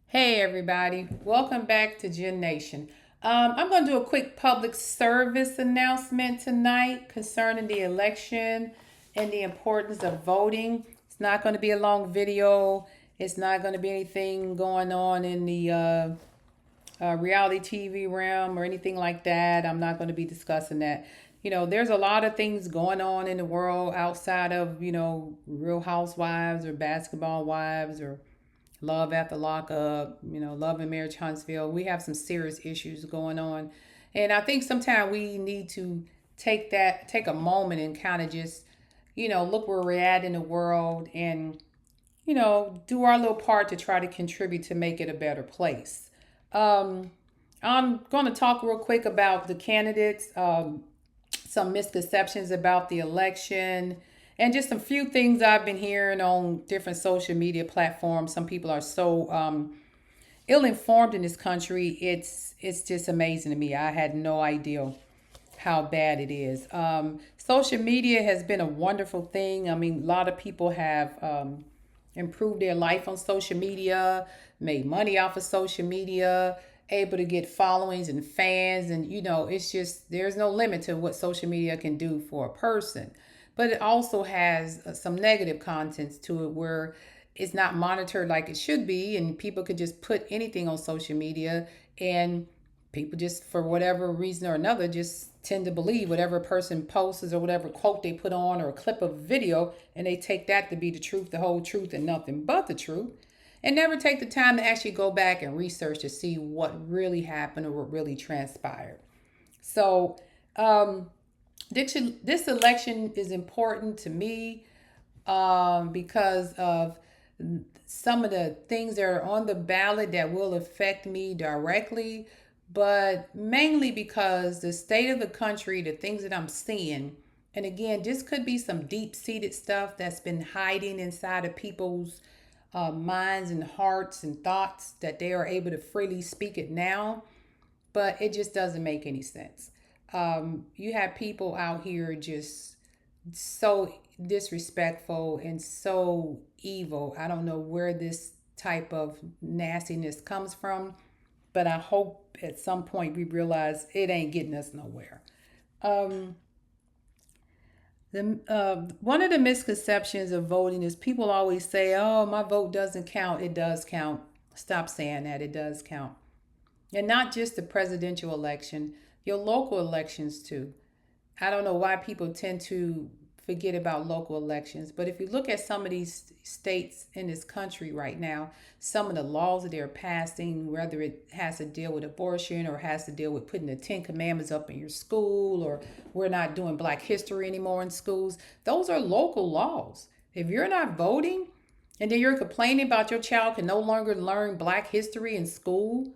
Hey everybody, welcome back to Gen Nation. I'm going to do a quick public service announcement tonight concerning the election and the importance of voting. It's not going to be a long video. It's not going to be anything going on in the reality TV realm or anything like that. I'm not going to be discussing that. There's a lot of things going on in the world outside of, Real Housewives or Basketball Wives or Love After Lockup, Love and Marriage Huntsville. We have some serious issues going on. And I think sometimes we need to take a moment and kind of just, look where we're at in the world and, do our little part to try to contribute to make it a better place. Um, I'm going to talk real quick about the candidates, some misconceptions about the election, and just a few things I've been hearing on different social media platforms. Some people are so ill-informed in this country. It's just amazing to me. I had no idea how bad it is. Social media has been a wonderful thing. I mean, a lot of people have improved their life on social media, made money off of social media, able to get followings and fans. And, it's just, there's no limit to what social media can do for a person. But it also has some negative contents to it where it's not monitored like it should be. And people could just put anything on social media, and people just for whatever reason or another just tend to believe whatever a person posts or whatever quote they put on or a clip of video, and they take that to be the truth, the whole truth, and nothing but the truth, and never take the time to actually go back and research to see what really happened or what really transpired. So this election is important to me because of some of the things that are on the ballot that will affect me directly, but mainly because the state of the country, the things that I'm seeing, and again, this could be some deep seated stuff that's been hiding inside of people's minds and hearts and thoughts that they are able to freely speak it now, but it just doesn't make any sense. You have people out here just so disrespectful and so evil. I don't know where this type of nastiness comes from, but I hope at some point we realize it ain't getting us nowhere. Um, one of the misconceptions of voting is people always say, "Oh, my vote doesn't count." It does count. Stop saying that. It does count, and not just the presidential election, your local elections too. I don't know why people tend to forget about local elections, but if you look at some of these states in this country right now, some of the laws that they're passing, whether it has to deal with abortion or has to deal with putting the Ten Commandments up in your school, or we're not doing Black history anymore in schools, those are local laws. If you're not voting and then you're complaining about your child can no longer learn Black history in school,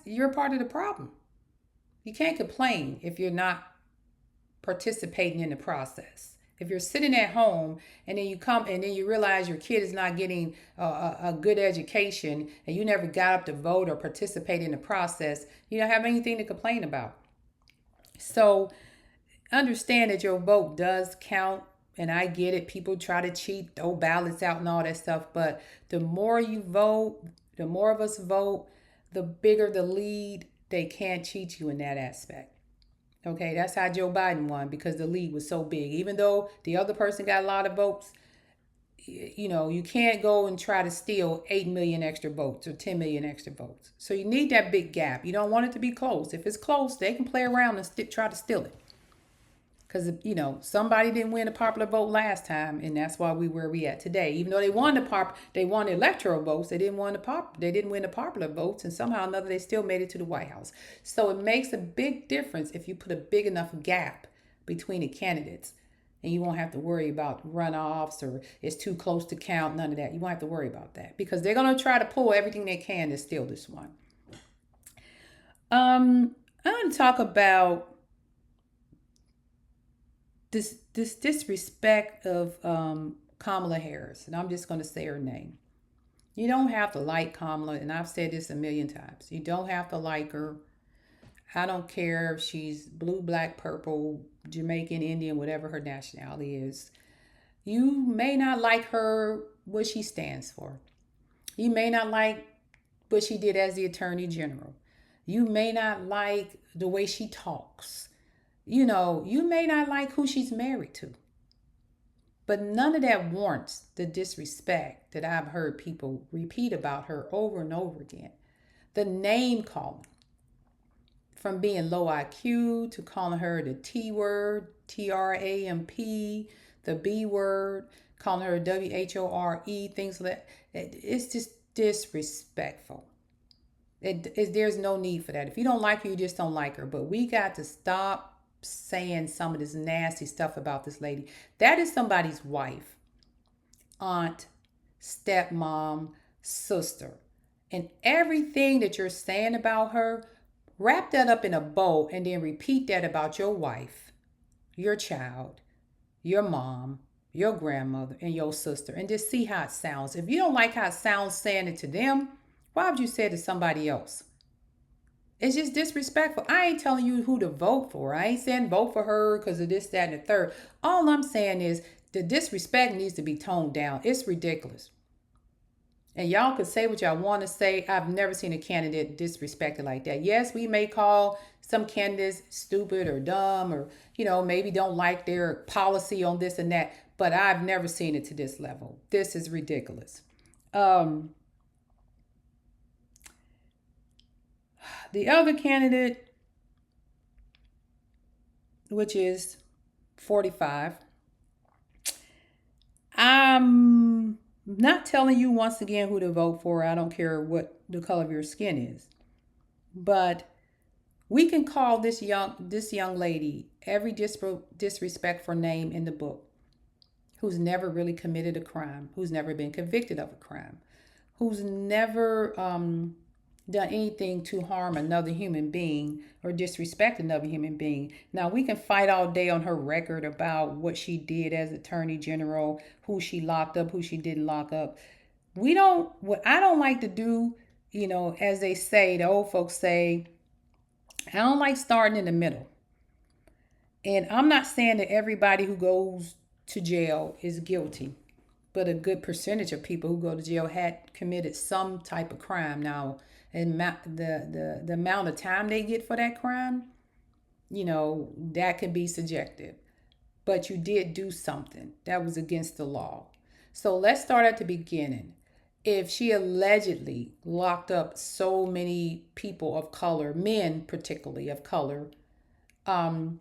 you're part of the problem. You can't complain if you're not participating in the process. If you're sitting at home and then you come and then you realize your kid is not getting a good education and you never got up to vote or participate in the process, you don't have anything to complain about. So understand that your vote does count. And I get it. People try to cheat, throw ballots out and all that stuff. But the more you vote, the more of us vote, the bigger the lead. They can't cheat you in that aspect. Okay, that's how Joe Biden won, because the lead was so big. Even though the other person got a lot of votes, you can't go and try to steal 8 million extra votes or 10 million extra votes. So you need that big gap. You don't want it to be close. If it's close, they can play around and try to steal it. Because, somebody didn't win a popular vote last time, and that's why where we at today. Even though they won the electoral votes, they didn't win the popular votes, and somehow or another they still made it to the White House. So it makes a big difference if you put a big enough gap between the candidates, and you won't have to worry about runoffs or it's too close to count. None of that. You won't have to worry about that because they're gonna try to pull everything they can to steal this one. I'm going to talk about this disrespect of Kamala Harris, and I'm just going to say her name. You don't have to like Kamala, and I've said this a million times. You don't have to like her. I don't care if she's blue, black, purple, Jamaican, Indian, whatever her nationality is. You may not like her, what she stands for. You may not like what she did as the attorney general. You may not like the way she talks. You may not like who she's married to. But none of that warrants the disrespect that I've heard people repeat about her over and over again. The name calling, from being low IQ to calling her the T word, TRAMP, the B word, calling her WHORE, things like that. It's just disrespectful. There's no need for that. If you don't like her, you just don't like her. But we got to stop saying some of this nasty stuff about this lady. That is somebody's wife, aunt, stepmom, sister. And everything that you're saying about her, wrap that up in a bow and then repeat that about your wife, your child, your mom, your grandmother, and your sister, and just see how it sounds. If you don't like how it sounds saying it to them, why would you say it to somebody else? It's just disrespectful. I ain't telling you who to vote for. I ain't saying vote for her because of this, that, and the third. All I'm saying is the disrespect needs to be toned down. It's ridiculous. And y'all could say what y'all want to say. I've never seen a candidate disrespected like that. Yes, we may call some candidates stupid or dumb or, maybe don't like their policy on this and that. But I've never seen it to this level. This is ridiculous. The other candidate, which is 45, I'm not telling you once again who to vote for. I don't care what the color of your skin is. But we can call this young lady every disrespectful name in the book, who's never really committed a crime, who's never been convicted of a crime, who's never done anything to harm another human being or disrespect another human being. Now, we can fight all day on her record about what she did as attorney general, who she locked up, who she didn't lock up. What I don't like to do, as they say, the old folks say, I don't like starting in the middle. And I'm not saying that everybody who goes to jail is guilty, but a good percentage of people who go to jail had committed some type of crime. Now, and the amount of time they get for that crime, that can be subjective. But you did do something that was against the law. So let's start at the beginning. If she allegedly locked up so many people of color, men particularly of color, how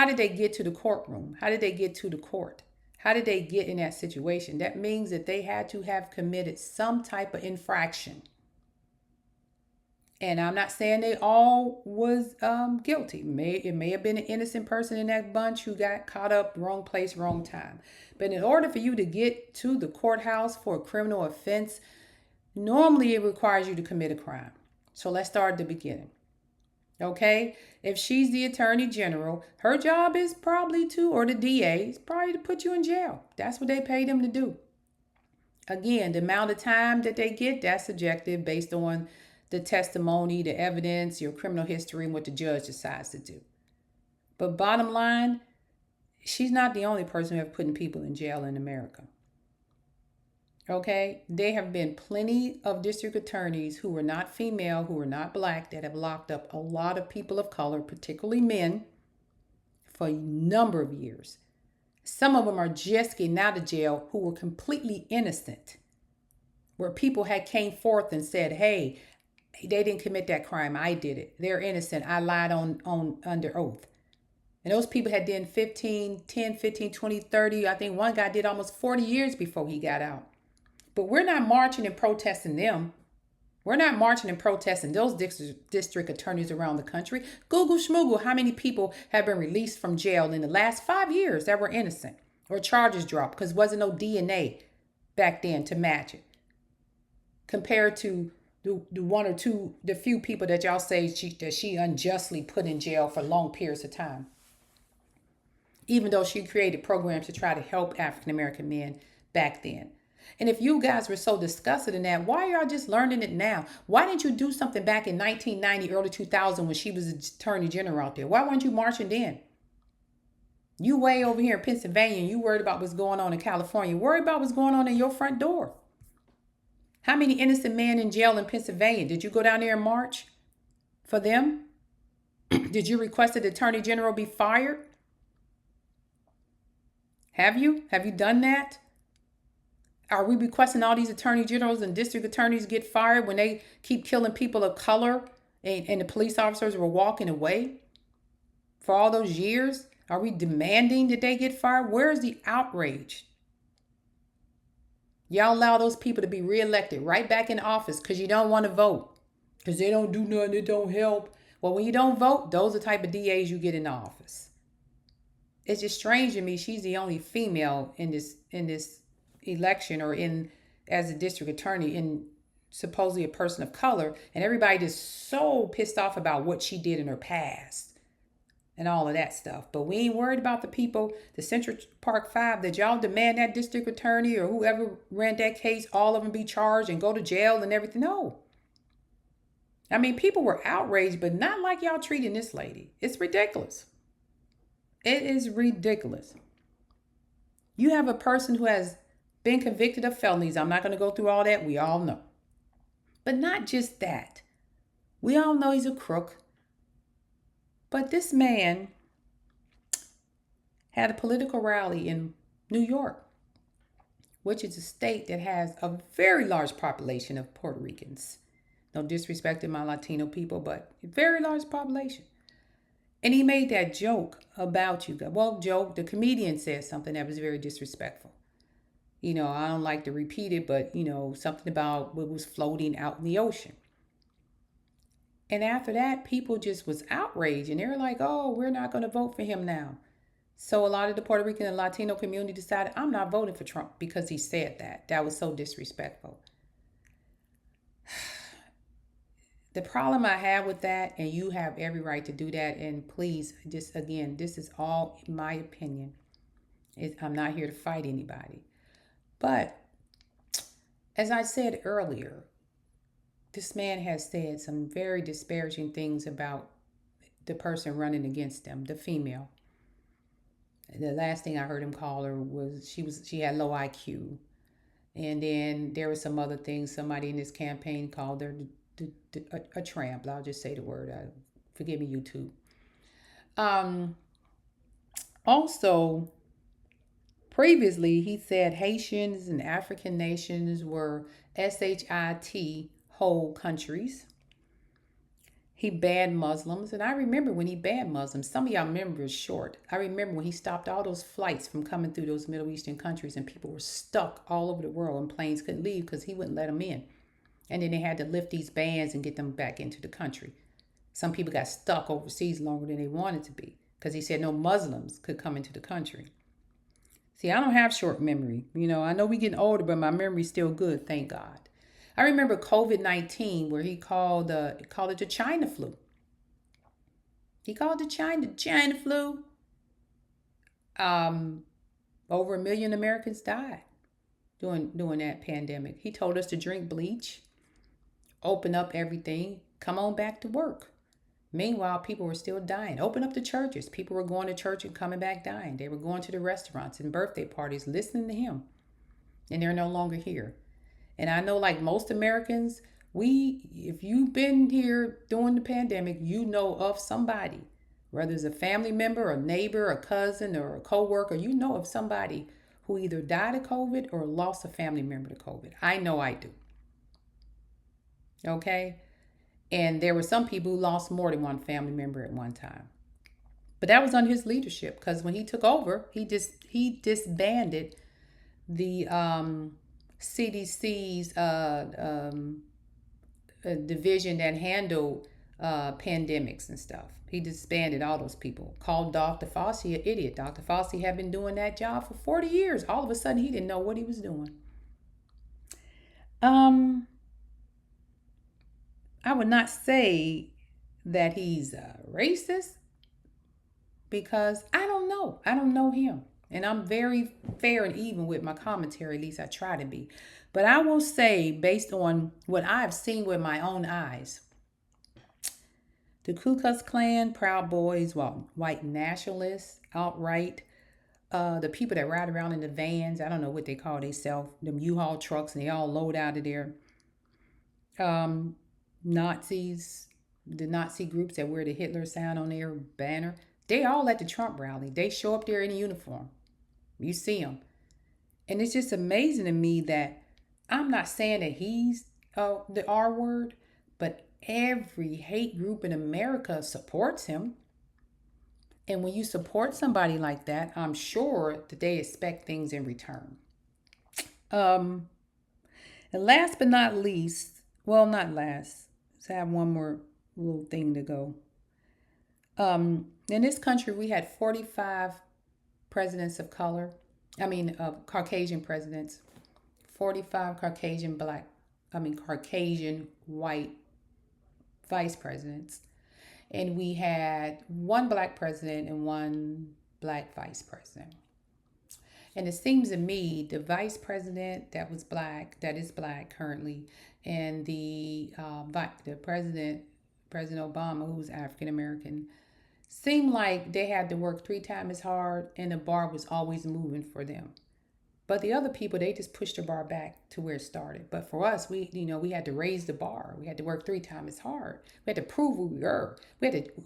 did they get to the courtroom? How did they get to the court? How did they get in that situation? That means that they had to have committed some type of infraction. And I'm not saying they all was guilty. It may have been an innocent person in that bunch who got caught up wrong place, wrong time. But in order for you to get to the courthouse for a criminal offense, normally it requires you to commit a crime. So let's start at the beginning. Okay? If she's the attorney general, her job is probably or the DA, is probably to put you in jail. That's what they pay them to do. Again, the amount of time that they get, that's subjective based on the testimony, the evidence, your criminal history, and what the judge decides to do. But bottom line, she's not the only person who have putting people in jail in America. Okay? There have been plenty of district attorneys who were not female, who were not black, that have locked up a lot of people of color, particularly men, for a number of years. Some of them are just getting out of jail who were completely innocent, where people had came forth and said, hey, they didn't commit that crime. I did it. They're innocent. I lied on under oath. And those people had done 10, 15, 20, 30. I think one guy did almost 40 years before he got out. But we're not marching and protesting them. We're not marching and protesting those district attorneys around the country. Google schmoogle, how many people have been released from jail in the last 5 years that were innocent or charges dropped because there wasn't no DNA back then to match it. Compared to the one or two, the few people that y'all say that she unjustly put in jail for long periods of time. Even though she created programs to try to help African-American men back then. And if you guys were so disgusted in that, why are y'all just learning it now? Why didn't you do something back in 1990, early 2000 when she was the attorney general out there? Why weren't you marching then? You way over here in Pennsylvania and you worried about what's going on in California. Worry about what's going on in your front door. How many innocent men in jail in Pennsylvania? Did you go down there and march for them? Did you request that the attorney general be fired? Have you? Have you done that? Are we requesting all these attorney generals and district attorneys get fired when they keep killing people of color and the police officers were walking away for all those years? Are we demanding that they get fired? Where is the outrage? Y'all allow those people to be reelected right back in office because you don't want to vote. Because they don't do nothing, it don't help. Well, when you don't vote, those are the type of DAs you get in office. It's just strange to me. She's the only female in this election or in as a district attorney and supposedly a person of color. And everybody just so pissed off about what she did in her past and all of that stuff. But we ain't worried about the people, the Central Park Five, that y'all demand that district attorney or whoever ran that case, all of them be charged and go to jail and everything. No. I mean, people were outraged, but not like y'all treating this lady. It's ridiculous. It is ridiculous. You have a person who has been convicted of felonies. I'm not going to go through all that. We all know. But not just that. We all know he's a crook. But this man had a political rally in New York, which is a state that has a very large population of Puerto Ricans. No disrespect to my Latino people, but a very large population. And he made that joke about you. Well, joke, the comedian said something that was very disrespectful. I don't like to repeat it, but, something about what was floating out in the ocean. And after that, people just was outraged. And they were like, oh, we're not going to vote for him now. So a lot of the Puerto Rican and Latino community decided, I'm not voting for Trump because he said that. That was so disrespectful. The problem I have with that, and you have every right to do that, and please, just again, this is all my opinion. I'm not here to fight anybody. But as I said earlier, this man has said some very disparaging things about the person running against them, the female. The last thing I heard him call her was she had low IQ. And then there were some other things. Somebody in this campaign called her a tramp. I'll just say the word. Forgive me, YouTube. Also, previously, he said Haitians and African nations were SHIT whole countries. He banned Muslims. And I remember when he banned Muslims, some of y'all remember it's short. I remember when he stopped all those flights from coming through those Middle Eastern countries and people were stuck all over the world and planes couldn't leave because he wouldn't let them in. And then they had to lift these bans and get them back into the country. Some people got stuck overseas longer than they wanted to be because he said no Muslims could come into the country. See, I don't have short memory. I know we getting older, but my memory's still good, thank God. I remember COVID-19 where he called it the China flu. He called it the China flu. Over 1 million Americans died during that pandemic. He told us to drink bleach, open up everything, come on back to work. Meanwhile, people were still dying. Open up the churches. People were going to church and coming back dying. They were going to the restaurants and birthday parties, listening to him. And they're no longer here. And I know, like most Americans, if you've been here during the pandemic, you know of somebody, whether it's a family member, a neighbor, a cousin, or a coworker, you know of somebody who either died of COVID or lost a family member to COVID. I know I do. Okay? And there were some people who lost more than one family member at one time. But that was under his leadership because when he took over, he disbanded the CDC's division that handled pandemics and stuff. He disbanded all those people. Called Dr. Fauci an idiot. Dr. Fauci had been doing that job for 40 years. All of a sudden, he didn't know what he was doing. I would not say that he's a racist because I don't know. I don't know him. And I'm very fair and even with my commentary, at least I try to be. But I will say, based on what I've seen with my own eyes, the Ku Klux Klan, Proud Boys, white nationalists, outright, the people that ride around in the vans, I don't know what they call themselves, them U-Haul trucks, and they all load out of there. Um, Nazis, the Nazi groups that wear the Hitler sign on their banner, they all at the Trump rally. They show up there in uniform. You see them. And it's just amazing to me that I'm not saying that he's the R word, but every hate group in America supports him. And when you support somebody like that, I'm sure that they expect things in return. Um, and last but not least, well, not last, so I have one more little thing to go. In this country, we had 45 presidents of color. I mean, Caucasian presidents, 45 Caucasian black, Caucasian white vice presidents. And we had one black president and one black vice president. And it seems to me the vice president that is black currently, and the president, President Obama, who's African American, seemed like they had to work 3 times as hard, and the bar was always moving for them. But the other people, they just pushed the bar back to where it started. But for us, we had to raise the bar. We had to work 3 times as hard. We had to prove who we were.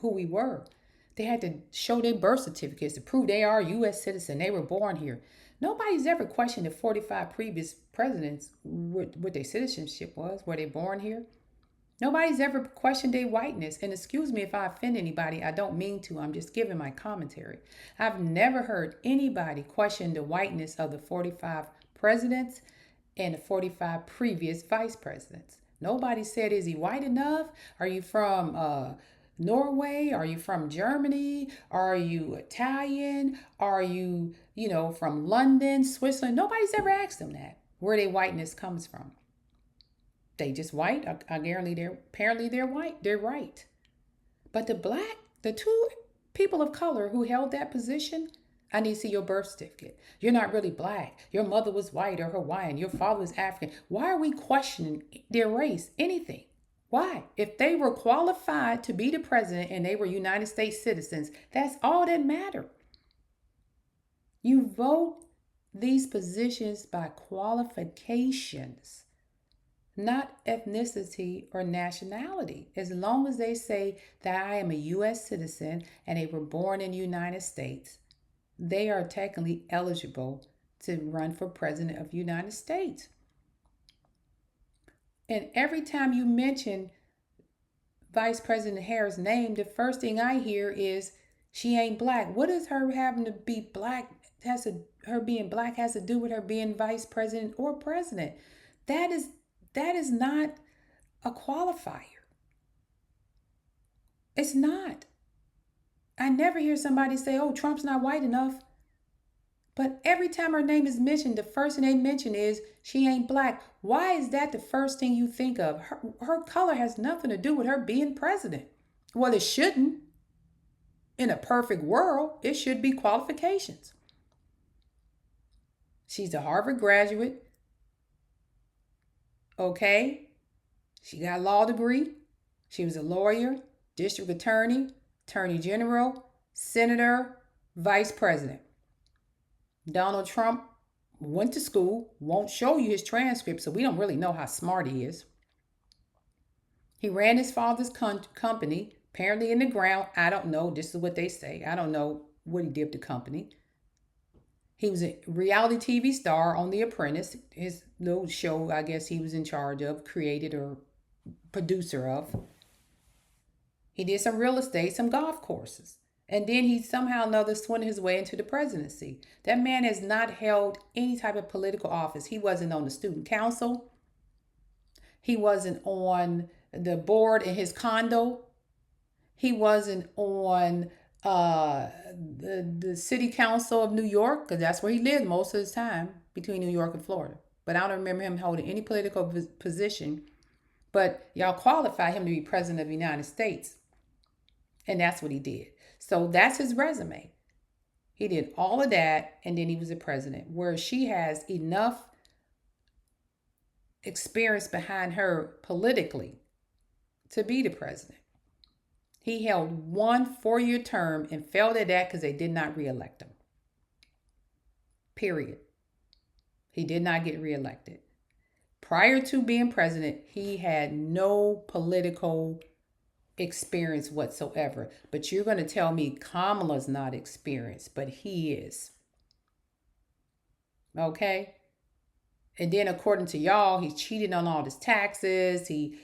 Who we were. They had to show their birth certificates to prove they are U.S. citizen. They were born here. Nobody's ever questioned the 45 previous presidents what their citizenship was. Were they born here? Nobody's ever questioned their whiteness. And excuse me if I offend anybody, I don't mean to. I'm just giving my commentary. I've never heard anybody question the whiteness of the 45 presidents and the 45 previous vice presidents. Nobody said, is he white enough? Are you from Norway? Are you from Germany? Are you Italian? Are you, from London, Switzerland? Nobody's ever asked them that, where their whiteness comes from. They just white. Apparently they're white. They're right. But the two people of color who held that position, I need to see your birth certificate. You're not really black. Your mother was white or Hawaiian. Your father was African. Why are we questioning their race? Anything. Why? If they were qualified to be the president and they were United States citizens, that's all that mattered. You vote these positions by qualifications, not ethnicity or nationality. As long as they say that I am a U.S. citizen and they were born in the United States, they are technically eligible to run for president of the United States. And every time you mention Vice President Harris' name, the first thing I hear is she ain't black. What does her having to be black her being black has to do with her being vice president or president? That is not a qualifier. It's not. I never hear somebody say, oh, Trump's not white enough. But every time her name is mentioned, the first thing they mention is she ain't black. Why is that the first thing you think of? Her color has nothing to do with her being president. Well, it shouldn't. In a perfect world, it should be qualifications. She's a Harvard graduate. Okay. She got a law degree. She was a lawyer, district attorney, attorney general, senator, vice president. Donald Trump went to school, won't show you his transcript, so we don't really know how smart he is. He ran his father's company, apparently in the ground. I don't know. This is what they say. I don't know what he did with the company. He was a reality TV star on The Apprentice, his little show, I guess he was in charge of, created or producer of. He did some real estate, some golf courses. And then he somehow or another swindled his way into the presidency. That man has not held any type of political office. He wasn't on the student council. He wasn't on the board in his condo. He wasn't on the city council of New York, because that's where he lived most of his time, between New York and Florida. But I don't remember him holding any political position. But y'all qualify him to be president of the United States. And that's what he did. So that's his resume. He did all of that, and then he was a president. Where she has enough experience behind her politically to be the president. He held 1 4-year term and failed at that because they did not reelect him. Period. He did not get reelected. Prior to being president, he had no political experience whatsoever. But you're going to tell me Kamala's not experienced, but he is. Okay? And then according to y'all, he cheated on all his taxes. He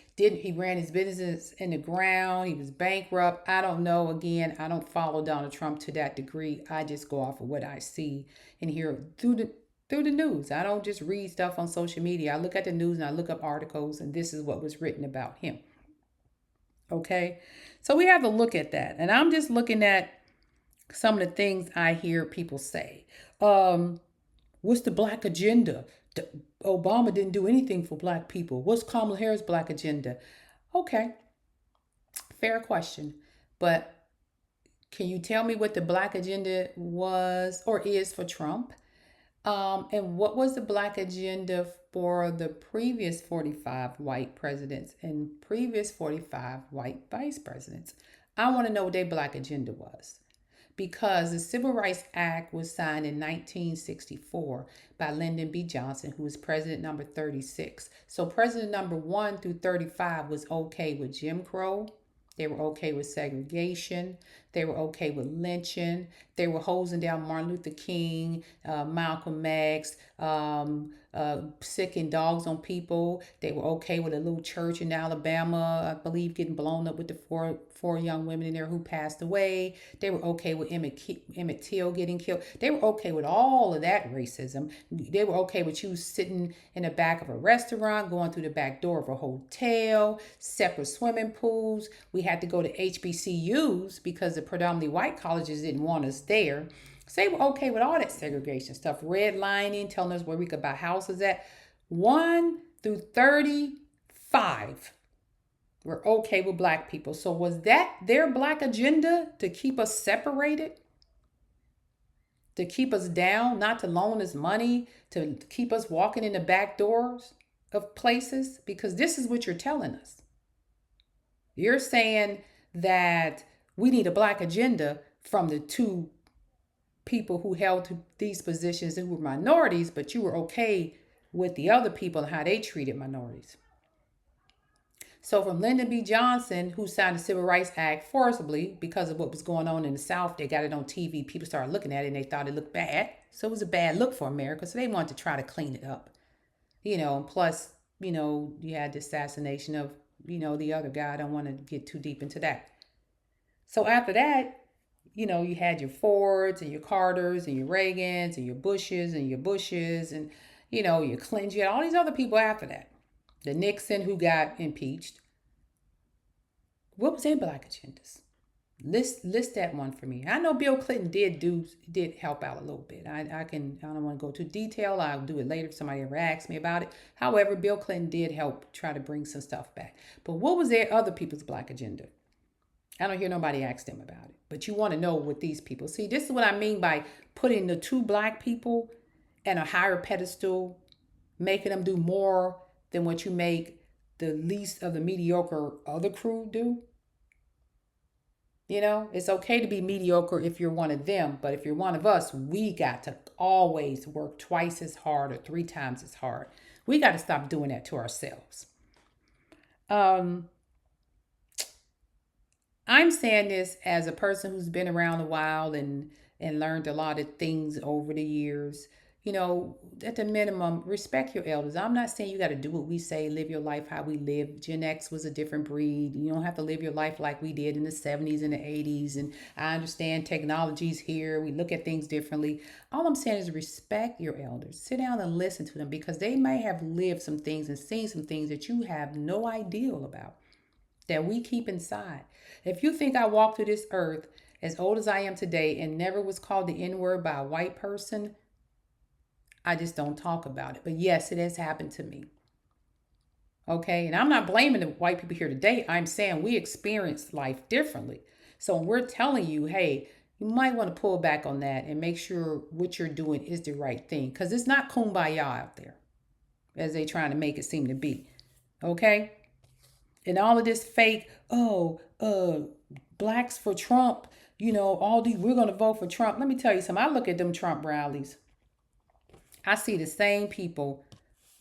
ran his business in the ground. He was bankrupt. I don't know. Again, I don't follow Donald Trump to that degree. I just go off of what I see and hear through the news. I don't just read stuff on social media. I look at the news and I look up articles, and this is what was written about him. Okay? So we have to look at that. And I'm just looking at some of the things I hear people say. What's the black agenda? Obama didn't do anything for black people. What's Kamala Harris' black agenda? Okay, fair question. But can you tell me what the black agenda was or is for Trump? And what was the black agenda for the previous 45 white presidents and previous 45 white vice presidents? I want to know what their black agenda was. Because the Civil Rights Act was signed in 1964 by Lyndon B. Johnson, who was president number 36. So president number 1 through 35 was okay with Jim Crow. They were okay with segregation. They were okay with lynching. They were hosing down Martin Luther King, Malcolm X, sicking dogs on people. They were okay with a little church in Alabama, I believe, getting blown up with the four young women in there who passed away. They were okay with Emmett Till getting killed. They were okay with all of that racism. They were okay with you sitting in the back of a restaurant, going through the back door of a hotel, separate swimming pools. We had to go to HBCUs because the predominantly white colleges didn't want us there. So they were okay with all that segregation stuff, redlining, telling us where we could buy houses at. 1 through 35 were okay with black people. So was that their black agenda, to keep us separated? To keep us down, not to loan us money, to keep us walking in the back doors of places? Because this is what you're telling us. You're saying that we need a black agenda from the two people who held these positions and who were minorities, but you were okay with the other people and how they treated minorities. So from Lyndon B. Johnson, who signed the Civil Rights Act forcibly because of what was going on in the South, they got it on TV. People started looking at it and they thought it looked bad. So it was a bad look for America. So they wanted to try to clean it up. Plus, you had the assassination of, the other guy. I don't want to get too deep into that. So after that, you had your Fords and your Carters and your Reagans and your Bushes and your Clintons. You had all these other people after that. The Nixon who got impeached. What was their black agendas? List that one for me. I know Bill Clinton did help out a little bit. I don't want to go too detail. I'll do it later if somebody ever asks me about it. However, Bill Clinton did help try to bring some stuff back. But what was their other people's black agenda? I don't hear nobody ask them about it. But you want to know what these people see. This is what I mean by putting the two black people in a higher pedestal, making them do more than what you make the least of the mediocre other crew do. It's okay to be mediocre if you're one of them, but if you're one of us, we got to always work twice as hard or 3 times as hard. We got to stop doing that to ourselves. I'm saying this as a person who's been around a while and learned a lot of things over the years. At the minimum, respect your elders. I'm not saying you got to do what we say, live your life how we live. Gen X was a different breed. You don't have to live your life like we did in the 70s and the 80s. And I understand technology's here. We look at things differently. All I'm saying is respect your elders. Sit down and listen to them because they may have lived some things and seen some things that you have no idea about, that we keep inside. If you think I walked through this earth as old as I am today and never was called the N-word by a white person, I just don't talk about it. But yes, it has happened to me. Okay. And I'm not blaming the white people here today. I'm saying we experience life differently. So when we're telling you, hey, you might want to pull back on that and make sure what you're doing is the right thing. Because it's not kumbaya out there as they trying to make it seem to be. Okay. And all of this fake, blacks for Trump, we're going to vote for Trump. Let me tell you something. I look at them Trump rallies. I see the same people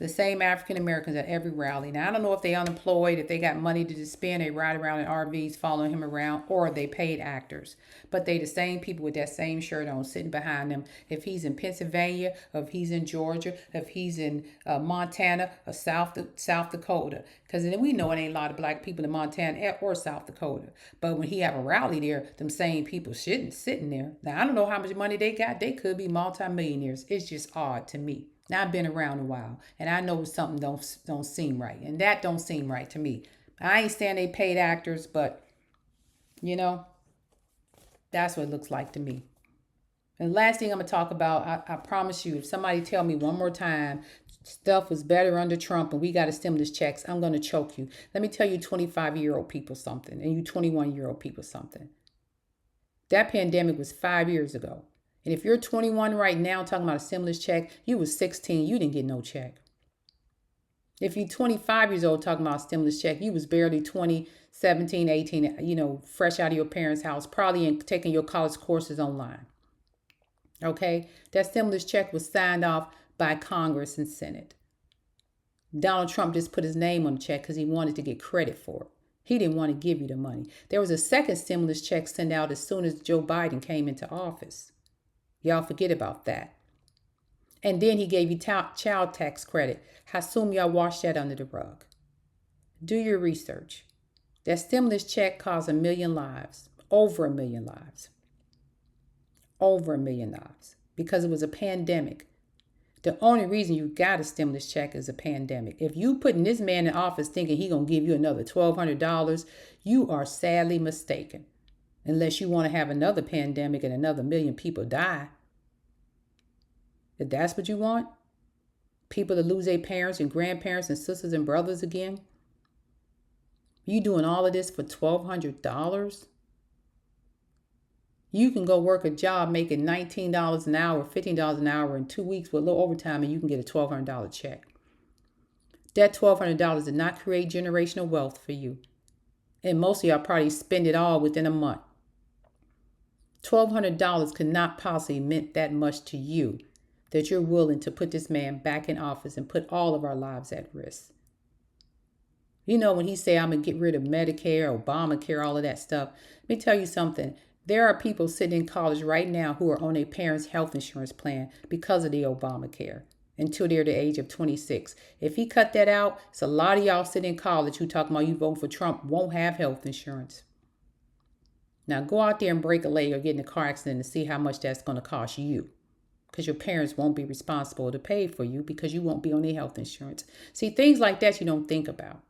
The same African Americans at every rally. Now, I don't know if they unemployed, if they got money to just spend, they ride around in RVs following him around, or they paid actors. But they the same people with that same shirt on sitting behind them. If he's in Pennsylvania, or if he's in Georgia, if he's in Montana or South Dakota. Because then we know it ain't a lot of black people in Montana or South Dakota. But when he have a rally there, them same people sitting there. Now, I don't know how much money they got. They could be multimillionaires. It's just odd to me. Now, I've been around a while, and I know something don't seem right, and that don't seem right to me. I ain't saying they paid actors, but you know, that's what it looks like to me. And the last thing I'm gonna talk about, I promise you, if somebody tell me one more time stuff was better under Trump and we got to stimulus checks, I'm gonna choke you. Let me tell you, 25-year-old people something, and you 21-year-old people something. That pandemic was 5 years ago. And if you're 21 right now talking about a stimulus check, you was 16, you didn't get no check. If you're 25 years old talking about a stimulus check, you was barely 20, 17, 18, fresh out of your parents' house, probably taking your college courses online. Okay? That stimulus check was signed off by Congress and Senate. Donald Trump just put his name on the check because he wanted to get credit for it. He didn't want to give you the money. There was a second stimulus check sent out as soon as Joe Biden came into office. Y'all forget about that. And then he gave you child tax credit. I assume y'all washed that under the rug. Do your research. That stimulus check caused 1 million lives, over 1 million lives. Over 1 million lives. Because it was a pandemic. The only reason you got a stimulus check is a pandemic. If you putting this man in office thinking he going to give you another $1,200, you are sadly mistaken. Unless you want to have another pandemic and another 1 million people die. If that's what you want, people to lose their parents and grandparents and sisters and brothers again. You doing all of this for $1,200? You can go work a job making $19 an hour, $15 an hour in 2 weeks with a little overtime, and you can get a $1,200 check. That $1,200 did not create generational wealth for you. And most of y'all probably spend it all within a month. $1,200 could not possibly meant that much to you that you're willing to put this man back in office and put all of our lives at risk. When he say, I'm going to get rid of Medicare, Obamacare, all of that stuff. Let me tell you something. There are people sitting in college right now who are on their parents' health insurance plan because of the Obamacare until they're the age of 26. If he cut that out, it's a lot of y'all sitting in college who talking about you voting for Trump won't have health insurance. Now go out there and break a leg or get in a car accident and see how much that's going to cost you. Because your parents won't be responsible to pay for you because you won't be on their health insurance. See, things like that you don't think about.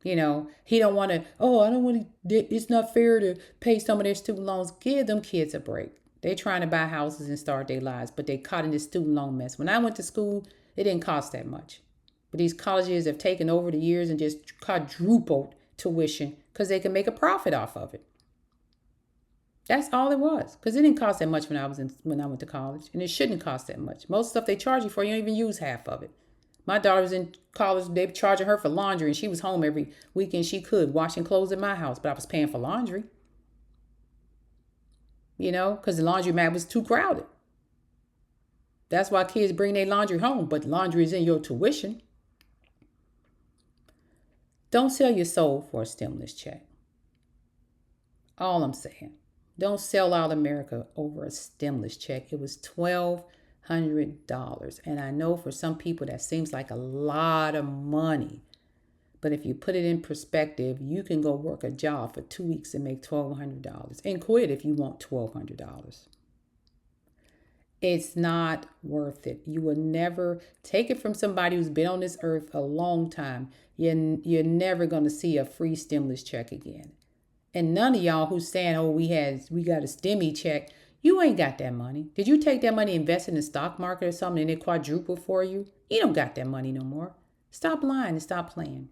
He don't want to, I don't want to, it's not fair to pay some of their student loans. Give them kids a break. They're trying to buy houses and start their lives, but they caught in this student loan mess. When I went to school, it didn't cost that much. But these colleges have taken over the years and just quadrupled tuition because they can make a profit off of it. That's all it was, because it didn't cost that much when I went to college, and it shouldn't cost that much. Most stuff they charge you for, you don't even use half of it. My daughter was in college; they were charging her for laundry, and she was home every weekend she could, washing clothes in my house, but I was paying for laundry. Because the laundromat was too crowded. That's why kids bring their laundry home, but laundry is in your tuition. Don't sell your soul for a stimulus check. All I'm saying. Don't sell out America over a stimulus check. It was $1,200. And I know for some people that seems like a lot of money. But if you put it in perspective, you can go work a job for 2 weeks and make $1,200 and quit if you want $1,200. It's not worth it. You will never take it from somebody who's been on this earth a long time. You're never going to see a free stimulus check again. And none of y'all who's saying, we got a stimmy check, you ain't got that money. Did you take that money, invest in the stock market or something, and it quadrupled for you? You don't got that money no more. Stop lying and stop playing.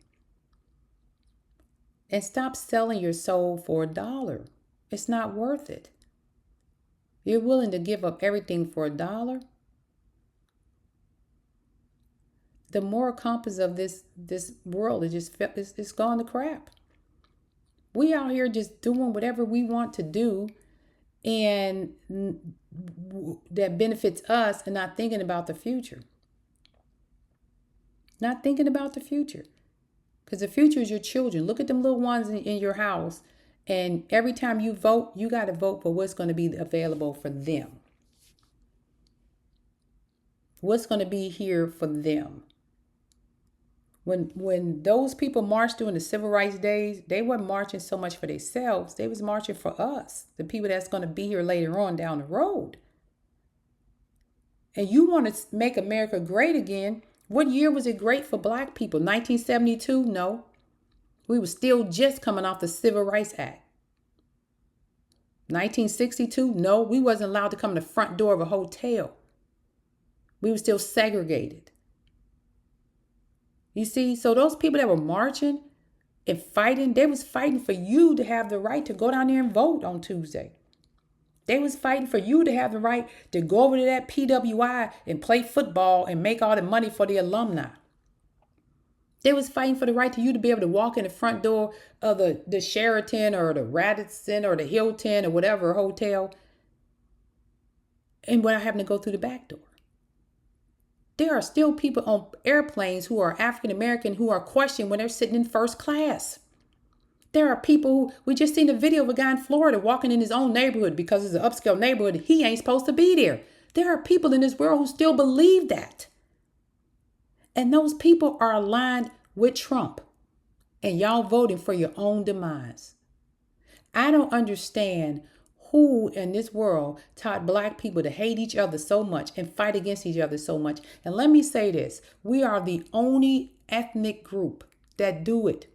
And stop selling your soul for $1. It's not worth it. You're willing to give up everything for $1? The moral compass of this world is it's gone to crap. We out here just doing whatever we want to do and that benefits us and not thinking about the future. Not thinking about the future. Because the future is your children. Look at them little ones in your house. And every time you vote, you got to vote for what's going to be available for them. What's going to be here for them. When those people marched during the civil rights days, they weren't marching so much for themselves. They was marching for us, the people that's going to be here later on down the road. And you want to make America great again. What year was it great for black people? 1972? No. We were still just coming off the Civil Rights Act. 1962? No, we wasn't allowed to come in the front door of a hotel. We were still segregated. You see, so those people that were marching and fighting, they was fighting for you to have the right to go down there and vote on Tuesday. They was fighting for you to have the right to go over to that PWI and play football and make all the money for the alumni. They was fighting for the right to you to be able to walk in the front door of the Sheraton or the Radisson or the Hilton or whatever hotel and without having to go through the back door. There are still people on airplanes who are African American who are questioned when they're sitting in first class. There are people who, we just seen a video of a guy in Florida walking in his own neighborhood because it's an upscale neighborhood. He ain't supposed to be there. There are people in this world who still believe that. And those people are aligned with Trump. And y'all voting for your own demise. I don't understand who in this world taught black people to hate each other so much and fight against each other so much. And let me say this, we are the only ethnic group that do it.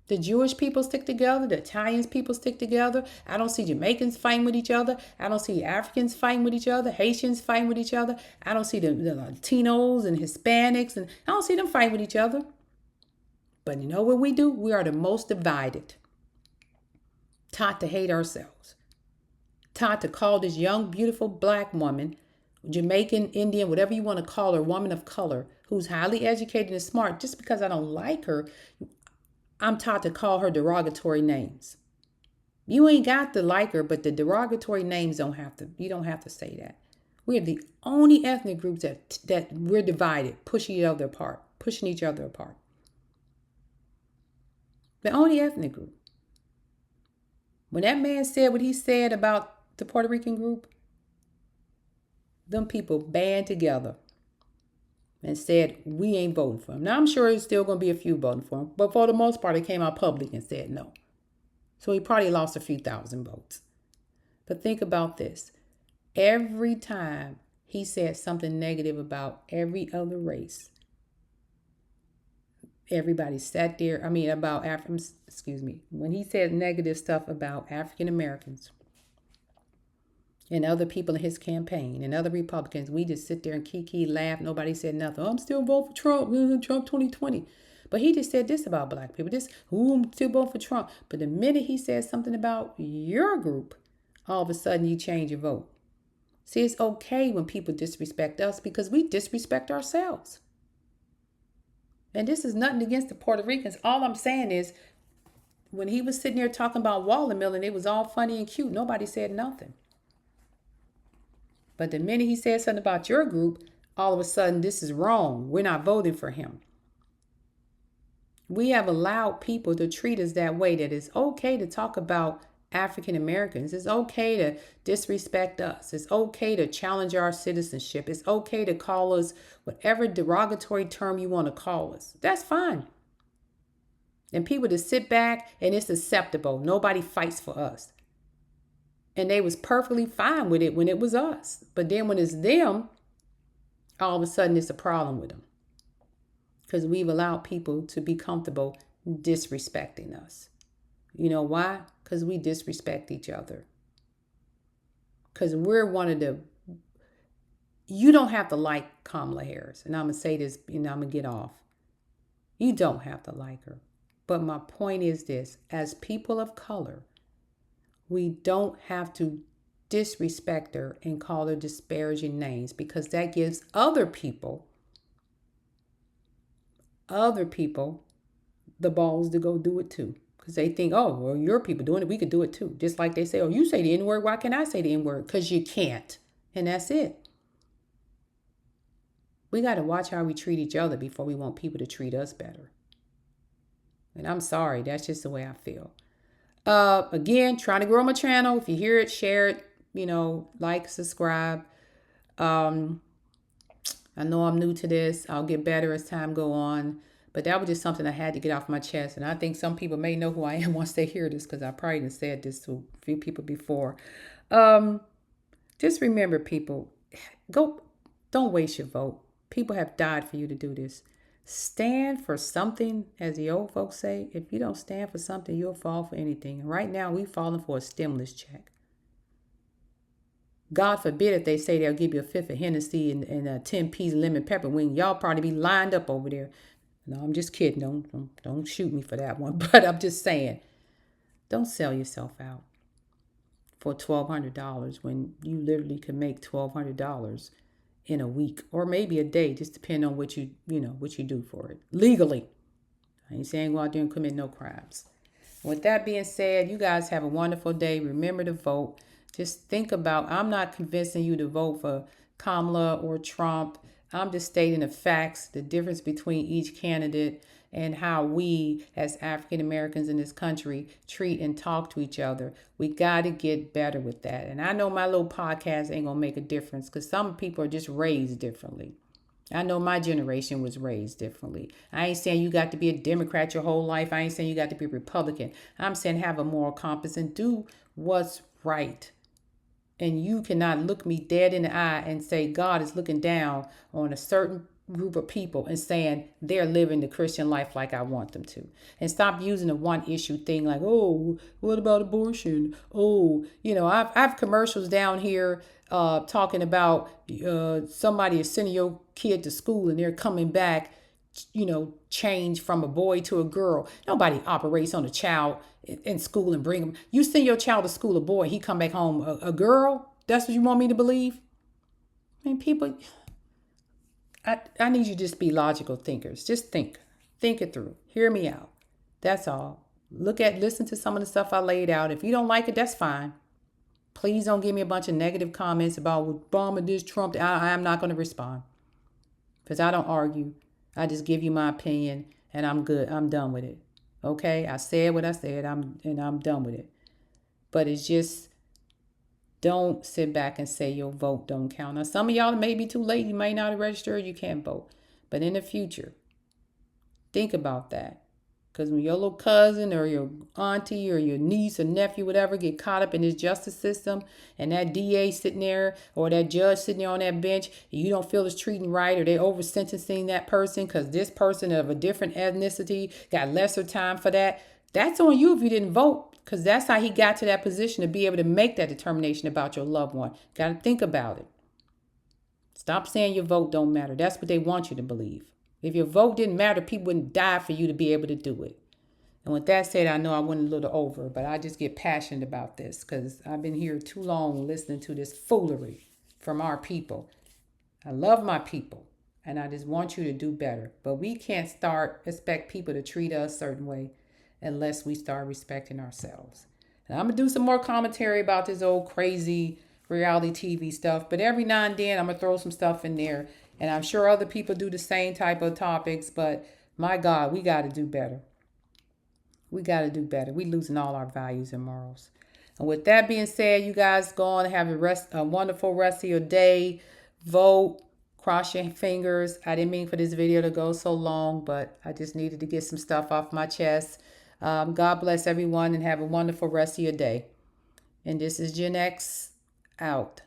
The Jewish people stick together. The Italians people stick together. I don't see Jamaicans fighting with each other. I don't see Africans fighting with each other. Haitians fighting with each other. I don't see the Latinos and Hispanics. And I don't see them fighting with each other. But you know what we do? We are the most divided. Taught to hate ourselves. Taught to call this young, beautiful black woman, Jamaican, Indian, whatever you want to call her, woman of color, who's highly educated and smart, just because I don't like her, I'm taught to call her derogatory names. You ain't got to like her, but the derogatory names you don't have to say that. We're the only ethnic groups that we're divided, pushing each other apart. The only ethnic group. When that man said what he said about the Puerto Rican group, them people band together and said, we ain't voting for him. Now, I'm sure there's still going to be a few voting for him, but for the most part, they came out public and said no. So he probably lost a few thousand votes. But think about this. Every time he said something negative about every other race, everybody sat there, when he said negative stuff about African Americans and other people in his campaign and other Republicans, we just sit there and kiki, laugh. Nobody said nothing. I'm still voting for Trump, Trump 2020. But he just said this about black people. I'm still voting for Trump. But the minute he says something about your group, all of a sudden you change your vote. See, it's okay when people disrespect us because we disrespect ourselves. And this is nothing against the Puerto Ricans. All I'm saying is when he was sitting there talking about watermelon, it was all funny and cute. Nobody said nothing. But the minute he said something about your group, all of a sudden, this is wrong. We're not voting for him. We have allowed people to treat us that way, that it's okay to talk about African Americans. It's okay to disrespect us. It's okay to challenge our citizenship. It's okay to call us whatever derogatory term you want to call us. That's fine. And people to sit back and it's acceptable. Nobody fights for us. And they was perfectly fine with it when it was us. But then when it's them, all of a sudden it's a problem with them. Because we've allowed people to be comfortable disrespecting us. You know why? Because we disrespect each other. Because we're one of the... You don't have to like Kamala Harris. And I'm going to say this, I'm going to get off. You don't have to like her. But my point is this. As people of color, we don't have to disrespect her and call her disparaging names because that gives other people the balls to go do it too. Because they think, oh, well, your people doing it, we could do it too. Just like they say, oh, you say the N-word, why can't I say the N-word? Because you can't. And that's it. We got to watch how we treat each other before we want people to treat us better. And I'm sorry, that's just the way I feel. Again, trying to grow my channel. If you hear it, share it, like, subscribe. Um, I know I'm new to this. I'll get better as time go on. But that was just something I had to get off my chest. And I think some people may know who I am once they hear this, because I probably done said this to a few people before. Um, just remember, people, don't waste your vote. People have died for you to do this. Stand for something, as the old folks say. If you don't stand for something, you'll fall for anything. And right now, we're falling for a stimulus check. God forbid if they say they'll give you a fifth of Hennessy and a 10-piece lemon pepper wing. Y'all probably be lined up over there. No, I'm just kidding. Don't shoot me for that one. But I'm just saying, don't sell yourself out for $1,200 when you literally can make $1,200 in a week or maybe a day, just depending on what you do for it legally. I ain't saying go out there and commit no crimes. With that being said, you guys have a wonderful day. Remember to vote. Just think about, I'm not convincing you to vote for Kamala or Trump. I'm just stating the facts, the difference between each candidate, and how we as African Americans in this country treat and talk to each other. We got to get better with that. And I know my little podcast ain't going to make a difference, because some people are just raised differently. I know my generation was raised differently. I ain't saying you got to be a Democrat your whole life. I ain't saying you got to be a Republican. I'm saying have a moral compass and do what's right. And you cannot look me dead in the eye and say God is looking down on a certain group of people and saying they're living the Christian life like I want them to. And stop using a one issue thing like, oh, what about abortion? Oh, I have commercials down here talking about somebody is sending your kid to school and they're coming back, change from a boy to a girl. Nobody operates on a child in school and bring them. You send your child to school, a boy, he come back home a girl. That's what you want me to believe? I mean, people, I need you to just be logical thinkers. Just think it through. Hear me out. That's all. Listen to some of the stuff I laid out. If you don't like it, that's fine. Please don't give me a bunch of negative comments about Obama, this, Trump. I'm not going to respond, because I don't argue. I just give you my opinion and I'm good. I'm done with it. Okay? I said what I said. I'm done with it. But it's just, don't sit back and say your vote don't count. Now, some of y'all may be too late. You may not have registered. You can't vote. But in the future, think about that. Because when your little cousin or your auntie or your niece or nephew, whatever, get caught up in this justice system, and that DA sitting there or that judge sitting there on that bench, and you don't feel it's treating right, or they over sentencing that person because this person of a different ethnicity got lesser time for that, that's on you if you didn't vote, because that's how he got to that position, to be able to make that determination about your loved one. Got to think about it. Stop saying your vote don't matter. That's what they want you to believe. If your vote didn't matter, people wouldn't die for you to be able to do it. And with that said, I know I went a little over, but I just get passionate about this because I've been here too long listening to this foolery from our people. I love my people, and I just want you to do better. But we can't expect people to treat us a certain way unless we start respecting ourselves. And I'm going to do some more commentary about this old crazy reality TV stuff, but every now and then I'm going to throw some stuff in there. And I'm sure other people do the same type of topics, but my God, we got to do better. We got to do better. We losing all our values and morals. And with that being said, you guys go on and have a wonderful rest of your day. Vote, cross your fingers. I didn't mean for this video to go so long, but I just needed to get some stuff off my chest. God bless everyone and have a wonderful rest of your day. And this is Gen X out.